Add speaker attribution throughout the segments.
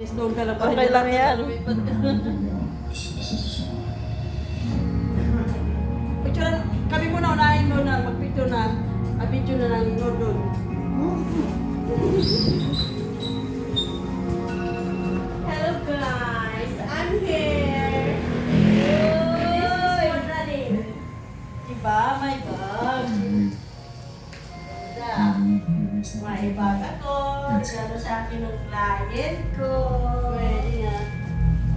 Speaker 1: Doon ka lang ba?
Speaker 2: Okay lang yan.
Speaker 1: Picture kami muna unahin mo na pag-picture na. Video na lang doon.
Speaker 3: Hello guys, I'm here.
Speaker 1: Diba? My God.
Speaker 3: May bag ako. Regalo sa akin ng client ko.
Speaker 1: Pwede nga.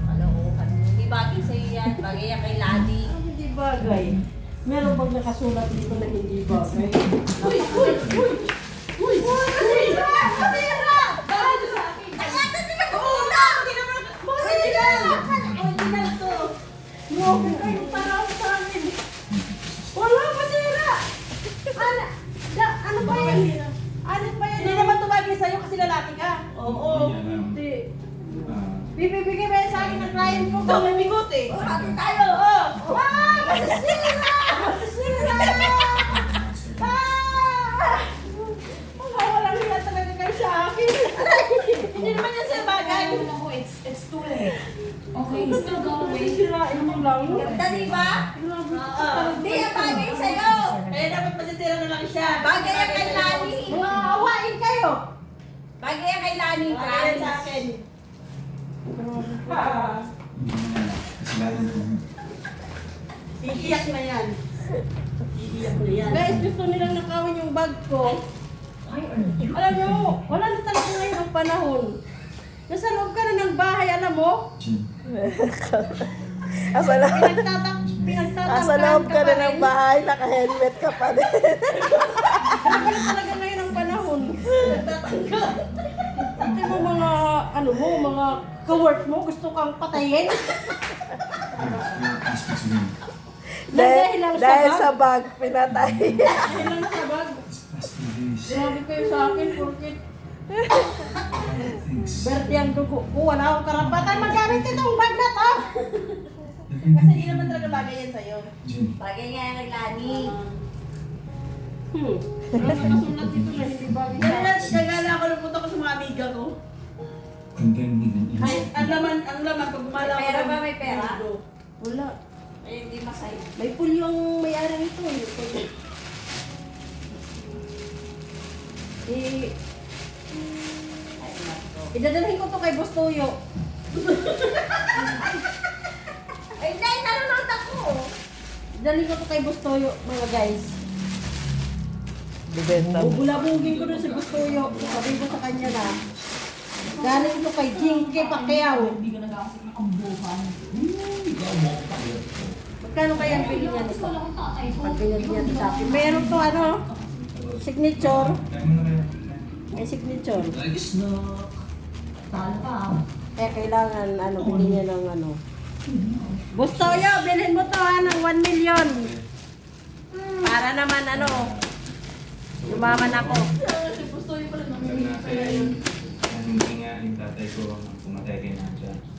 Speaker 3: Kalokohan mo. Hindi bagay sa'yo yan. Bagay yan kay Ladi.
Speaker 1: Hindi bagay. Meron bang nakasulat dito na hindi bagay?
Speaker 3: Uy! Uy! Uy! Uy! Kasira! Kasira! Bakit sa akin? Ay, ata din ako una! Hindi naman ako. Original! Original to.
Speaker 1: Grabe kayo para sa akin.
Speaker 3: Wala, masira! Ano ba yan? Ano ba yan?
Speaker 1: Hindi naman tumagay sa'yo kasi lalaki ka.
Speaker 3: Oo.
Speaker 1: Hindi. Bibigay ba yan sa akin ng client ko?
Speaker 3: Ito, may bigot eh. Ate tayo! Oh! Ah! Masisira! Masisira! Ah!
Speaker 1: Walang hila talaga kayo sa akin.
Speaker 3: Hindi naman yan sa bagay.
Speaker 4: It's too late. Okay, still go away.
Speaker 1: Sisirain mo lang.
Speaker 3: Ganda, di ba? Oo. Hindi yan bagay sa'yo.
Speaker 1: Eh, dapat masisira na lang siya.
Speaker 3: Bagay yan kay Lani.
Speaker 1: Mga awain kayo.
Speaker 3: Bagay yan kay Lani.
Speaker 1: Bagay yan sa akin. Iiyak na yan. Iiyak na yan. Guys, gusto nilang nakawin yung bag ko. Alam nyo, wala na talaga ngayon ang panahon. Nasa loob ka na ng bahay, alam mo?
Speaker 2: Asa loob,
Speaker 1: Pinagtatamkan
Speaker 2: asa loob ka na
Speaker 1: pa
Speaker 2: ng
Speaker 1: rin.
Speaker 2: bahay, naka-helmet ka pa din.
Speaker 1: Wala talaga ngayon ang panahon. Hindi mo mga, ano mo, mga ka-work mo, gusto kang patayin. Dahil lang
Speaker 2: Dahil
Speaker 1: sa
Speaker 2: sa bag, pinatay.
Speaker 1: Dahil lang sa bag. Grabe kayo sa akin, porkit. Berti ang dugo ko, wala akong karapatan magamit itong bag na to.
Speaker 3: Kasi hindi naman talaga bagay yan sa'yo. Bagay nga yan kay Lani.
Speaker 1: Wala sa kasulat dito na hindi bagay sa akin.
Speaker 3: Kagala ako nagpunta ko sa mga amiga ko.
Speaker 1: Ay, ang laman, pag gumala
Speaker 3: May pera ba? May pera?
Speaker 1: Wala.
Speaker 3: Ay, hindi masaya.
Speaker 1: May pool yung may-ari nito. Eh,
Speaker 3: Ay, nato.
Speaker 1: idadalhin ko to kay Boss Toyo.
Speaker 3: Ay, hindi, nanonood ako.
Speaker 1: Idadalhin ko to kay Boss Toyo, mga guys.
Speaker 2: Bibenta mo.
Speaker 1: Bubulabugin ko na si Boss Toyo. Sabihin ko sa kanya na, galing to kay Jinky Pacquiao.
Speaker 4: Hindi ka nag-aasik na kambuhan.
Speaker 1: Magkano kaya ang pili niya nito?
Speaker 4: Wala akong tatay ko.
Speaker 1: Pag ganyan niya sa akin. Meron to ano, signature. May signature.
Speaker 4: Talo ka.
Speaker 1: Kaya kailangan ano, bili niya ng ano. Boss Toyo, bilhin mo to ha ng 1 million. Para naman ano, yumaman ako.
Speaker 3: Si Gusto yung pala
Speaker 5: Hindi nga yung tatay ko pumatay kay Nadia.